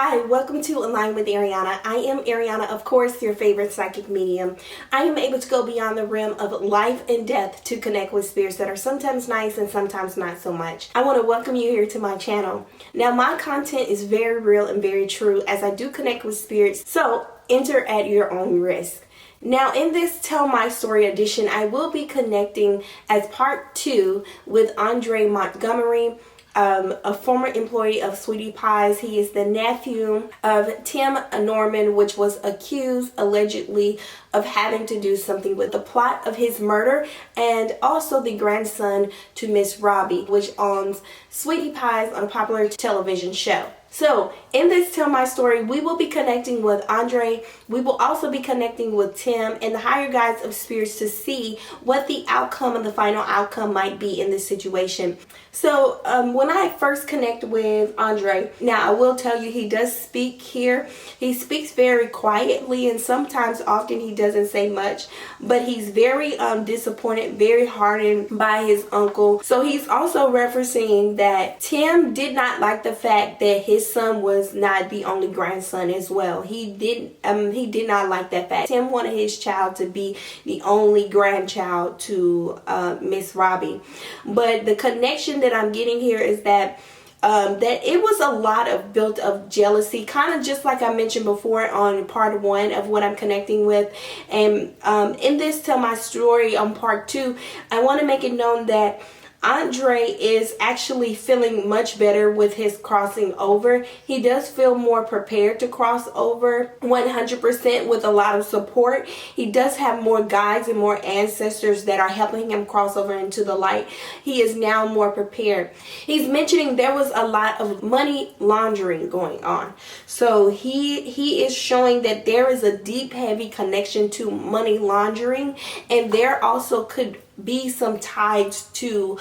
Hi, welcome to Align with Ariana. I am Ariana, of course, your favorite psychic medium. I am able to go beyond the realm of life and death to connect with spirits that are sometimes nice and sometimes not so much. I want to welcome you here to my channel. Now, my content is very real and very true as I do connect with spirits, so enter at your own risk. Now, in this Tell My Story edition, I will be connecting as part 2 with Andre Montgomery, a former employee of Sweetie Pie's. He is the nephew of Tim Norman, which was accused allegedly of having to do something with the plot of his murder, and also the grandson to Miss Robbie, which owns Sweetie Pie's on a popular television show. So, in this Tell My Story, we will be connecting with Andre. We will also be connecting with Tim and the higher guides of spirits to see what the outcome and the final outcome might be in this situation. So, when I first connect with Andre, now I will tell you he does speak here. He speaks very quietly, and sometimes often he doesn't say much, but he's very disappointed, very hardened by his uncle. So he's also referencing that Tim did not like the fact that his son was not the only grandson as well. He did not like that fact. Tim wanted his child to be the only grandchild to Miss Robbie. But the connection that I'm getting here is that it was a lot of built up jealousy, kind of just like I mentioned before on part 1 of what I'm connecting with. And in this Tell My Story on part 2, I want to make it known that Andre is actually feeling much better with his crossing over. He does feel more prepared to cross over 100% with a lot of support. He does have more guides and more ancestors that are helping him cross over into the light. He is now more prepared. He's mentioning there was a lot of money laundering going on. So he is showing that there is a deep, heavy connection to money laundering, and there also could be some ties to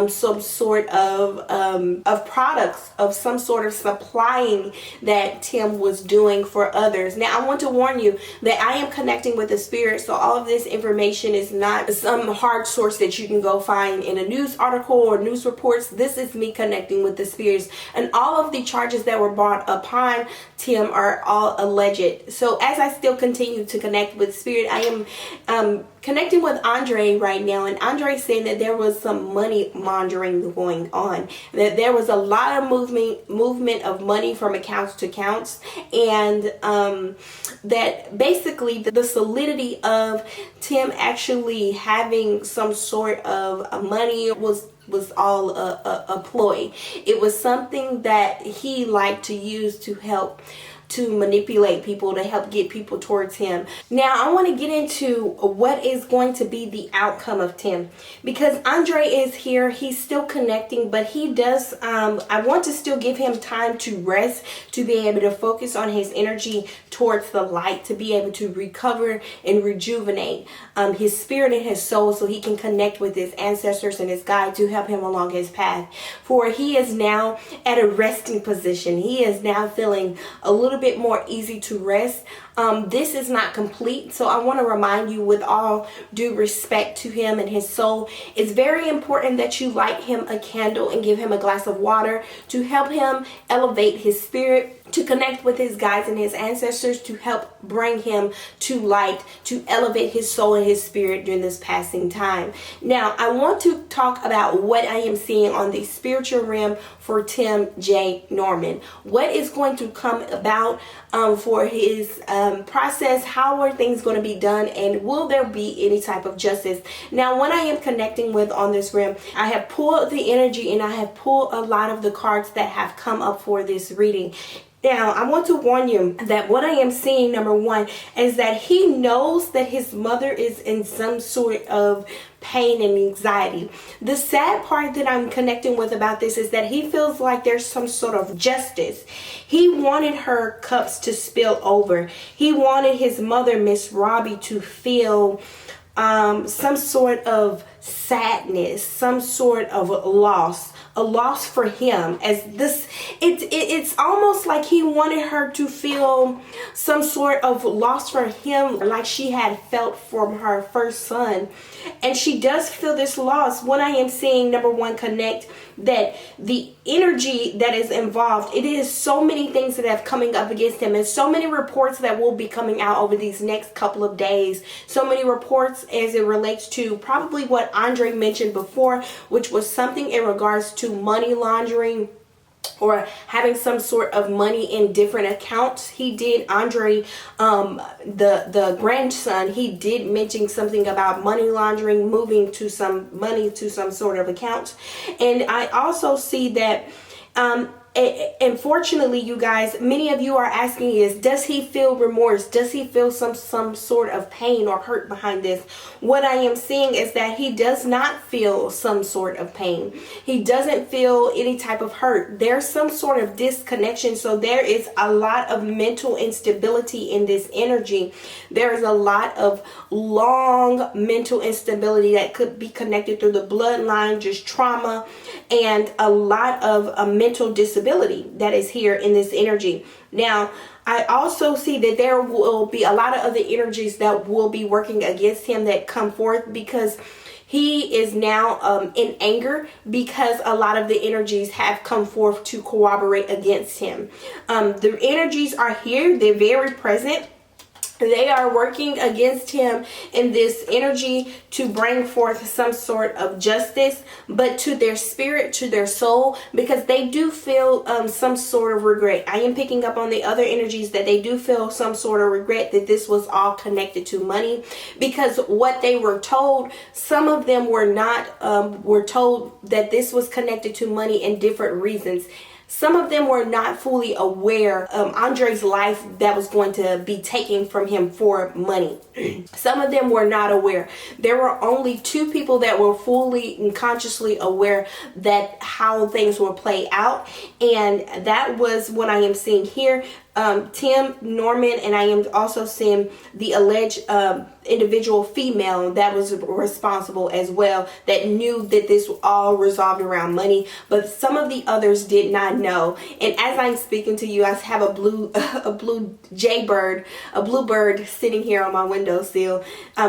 some sort of products, of some sort of supplying that Tim was doing for others. Now, I want to warn you that I am connecting with the spirit, so all of this information is not some hard source that you can go find in a news article or news reports. This is me connecting with the spirits, and all of the charges that were brought upon Tim are all alleged. So as I still continue to connect with spirit, I am connecting with Andre right now, and Andre saying that there was some money laundering going on, that there was a lot of movement of money from accounts to accounts, and that basically the solidity of Tim actually having some sort of money was all a ploy. It was something that he liked to use to help to manipulate people, to help get people towards him. Now, I want to get into what is going to be the outcome of Tim, because Andre is here. He's still connecting, but he does, I want to still give him time to rest, to be able to focus on his energy towards the light, to be able to recover and rejuvenate his spirit and his soul, so he can connect with his ancestors and his guide to help him along his path. For he is now at a resting position. He is now feeling a little bit more easy to rest. This is not complete, so I want to remind you, with all due respect to him and his soul, it's very important that you light him a candle and give him a glass of water to help him elevate his spirit, to connect with his guides and his ancestors, to help bring him to light, to elevate his soul and his spirit during this passing time. Now, I want to talk about what I am seeing on the spiritual realm for Tim J. Norman. What is going to come about for his process? How are things going to be done, and will there be any type of justice? Now, when I am connecting with on this realm, I have pulled the energy and I have pulled a lot of the cards that have come up for this reading. Now, I want to warn you that what I am seeing, number 1, is that he knows that his mother is in some sort of pain and anxiety. The sad part that I'm connecting with about this is that he feels like there's some sort of justice. He wanted her cups to spill over. He wanted his mother, Miss Robbie, to feel some sort of sadness, some sort of loss, a loss for him. As this, it's almost like he wanted her to feel some sort of loss for him, like she had felt from her first son. And she does feel this loss. What I am seeing, number 1, connect that the energy that is involved, it is so many things that have coming up against him, and so many reports that will be coming out over these next couple of days. So many reports as it relates to probably what Andre mentioned before, which was something in regards to money laundering or having some sort of money in different accounts. He did, Andre, the grandson, he did mention something about money laundering, moving to some money to some sort of account. And I also see that unfortunately, you guys, many of you are asking is, does he feel remorse? Does he feel some sort of pain or hurt behind this? What I am seeing is that he does not feel some sort of pain. He doesn't feel any type of hurt. There's some sort of disconnection. So there is a lot of mental instability in this energy. There is a lot of long mental instability that could be connected through the bloodline, just trauma, and a lot of mental disability that is here in this energy. Now, I also see that there will be a lot of other energies that will be working against him that come forth, because he is now in anger, because a lot of the energies have come forth to corroborate against him. The energies are here. They're very present. They are working against him in this energy to bring forth some sort of justice, but to their spirit, to their soul, because they do feel some sort of regret. I am picking up on the other energies that they do feel some sort of regret that this was all connected to money, because what they were told, some of them were not, were told that this was connected to money in different reasons. Some of them were not fully aware of Andre's life that was going to be taken from him for money. Some of them were not aware. There were only 2 people that were fully and consciously aware that how things will play out. And that was what I am seeing here. Tim, Norman, and I am also seeing the alleged individual female that was responsible as well, that knew that this all resolved around money, but some of the others did not know. And as I'm speaking to you, I have a blue jaybird, a bluebird sitting here on my windowsill,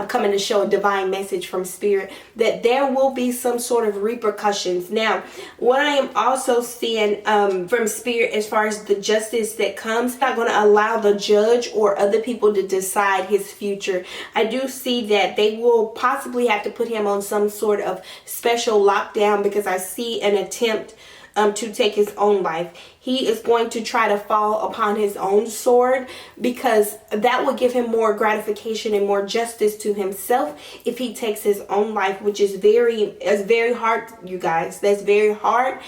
coming to show a divine message from spirit that there will be some sort of repercussions. Now, what I am also seeing from spirit as far as the justice that comes, not going to allow the judge or other people to decide his future. I do see that they will possibly have to put him on some sort of special lockdown, because I see an attempt to take his own life. He is going to try to fall upon his own sword, because that will give him more gratification and more justice to himself if he takes his own life, which is very hard, you guys. That's very hard.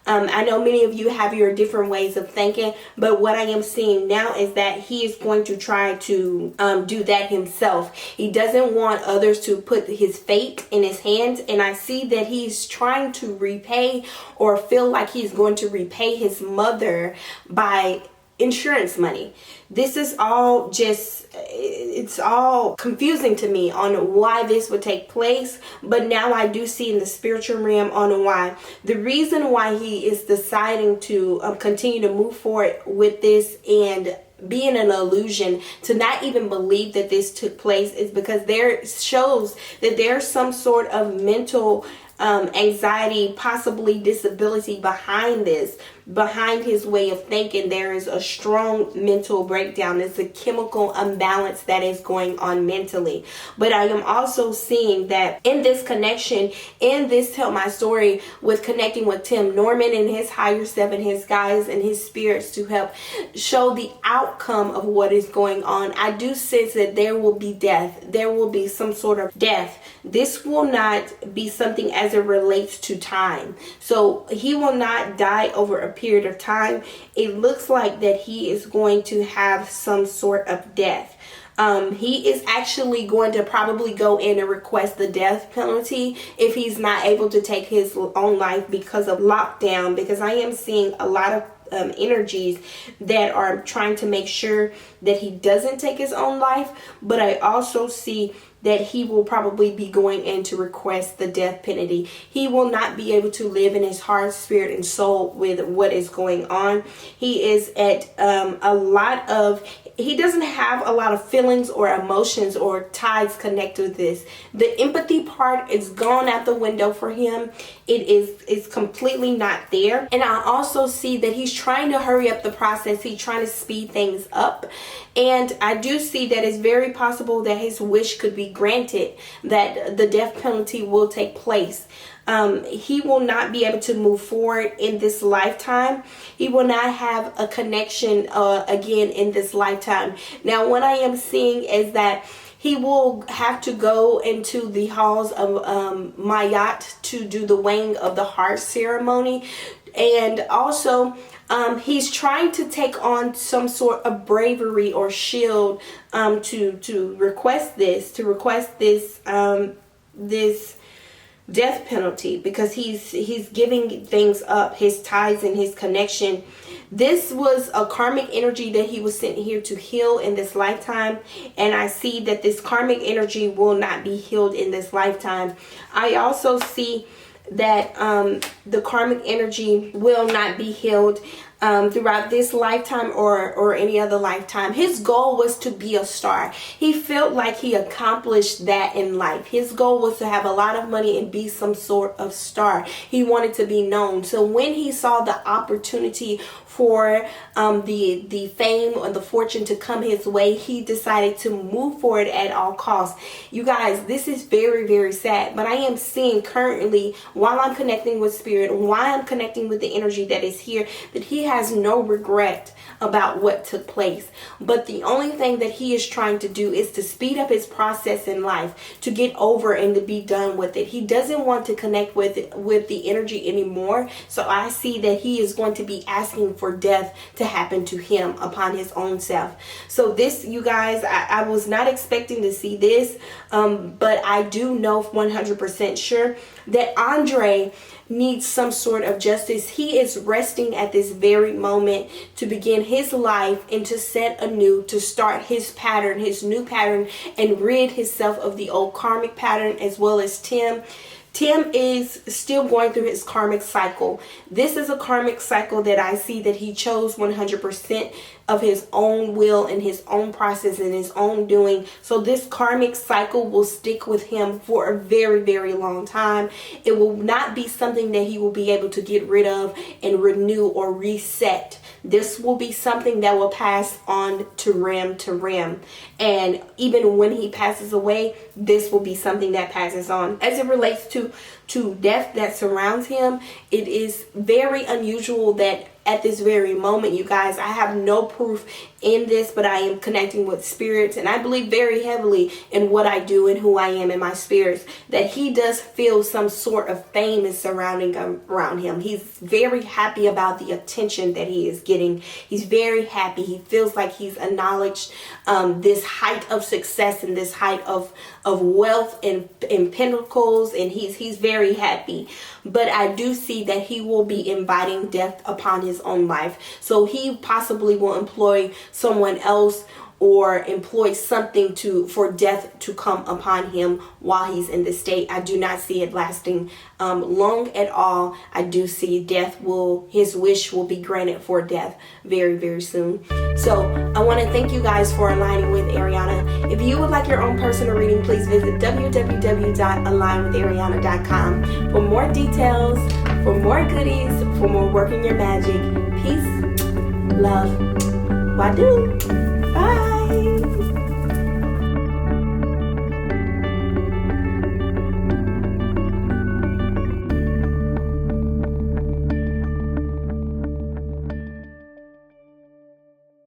I know many of you have your different ways of thinking, but what I am seeing now is that he is going to try to do that himself. He doesn't want others to put his fate in his hands, and I see that he's trying to repay, or feel like he's going to repay his mother by insurance money. This is all just, it's all confusing to me on why this would take place, but now I do see in the spiritual realm on why. The reason why he is deciding to continue to move forward with this and be in an illusion to not even believe that this took place is because there shows that there's some sort of mental anxiety, possibly disability behind this, behind his way of thinking. There is a strong mental breakdown. It's a chemical imbalance that is going on mentally. But I am also seeing that in this connection, in this Tell My Story, with connecting with Tim Norman and his higher self and his guides and his spirits to help show the outcome of what is going on, I do sense that there will be death. There will be some sort of death. This will not be something as it relates to time. So he will not die over a period of time. It looks like that he is going to have some sort of death. He is actually going to probably go in and request the death penalty if he's not able to take his own life because of lockdown, because I am seeing a lot of energies that are trying to make sure that he doesn't take his own life. But I also see that he will probably be going in to request the death penalty. He will not be able to live in his heart, spirit, and soul with what is going on. He is at he doesn't have a lot of feelings or emotions or ties connected with this. The empathy part is gone out the window for him. It's completely not there. And I also see that he's trying to hurry up the process. He's trying to speed things up. And I do see that it's very possible that his wish could be granted, that the death penalty will take place. He will not be able to move forward in this lifetime. He will not have a connection again in this lifetime. Now, what I am seeing is that he will have to go into the halls of Mayat to do the weighing of the heart ceremony. And also, he's trying to take on some sort of bravery or shield to request this death penalty, because he's giving things up, his ties and his connection. This was a karmic energy that he was sent here to heal in this lifetime, and I see that this karmic energy will not be healed in this lifetime. I also see that the karmic energy will not be healed throughout this lifetime or any other lifetime. His goal was to be a star. He felt like he accomplished that in life. His goal was to have a lot of money and be some sort of star. He wanted to be known. So when he saw the opportunity for the fame or the fortune to come his way, he decided to move forward at all costs. You guys, this is very, very sad, but I am seeing currently, while I'm connecting with spirit, while I'm connecting with the energy that is here, that he has no regret about what took place. But the only thing that he is trying to do is to speed up his process in life, to get over and to be done with it. He doesn't want to connect with the energy anymore. So I see that he is going to be asking for death to happen to him upon his own self. So this, you guys, I was not expecting to see this, but I do know 100% sure that Andre needs some sort of justice. He is resting at this very moment to begin his life and to set anew, to start his pattern, his new pattern, and rid himself of the old karmic pattern, as well as Tim. Tim is still going through his karmic cycle. This is a karmic cycle that I see that he chose 100% of his own will and his own process and his own doing. So this karmic cycle will stick with him for a very, very long time. It will not be something that he will be able to get rid of and renew or reset. This will be something that will pass on to rim. And even when he passes away, this will be something that passes on. As it relates to death that surrounds him, it is very unusual that at this very moment, you guys, I have no proof in this, but I am connecting with spirits, and I believe very heavily in what I do and who I am in my spirits, that he does feel some sort of fame is surrounding around him. He's very happy about the attention that he is getting. He's very happy. He feels like he's acknowledged this height of success and this height of wealth and pinnacles, and he's very happy. But I do see that he will be inviting death upon his own life. So he possibly will employ someone else or employ something for death to come upon him while he's in this state. I do not see it lasting long at all. I do see his wish will be granted for death very, very soon. So I want to thank you guys for aligning with Ariana. If you would like your own personal reading, please visit www.alignwithariana.com for more details, for more goodies, for more working your magic. Peace, love, Wadu.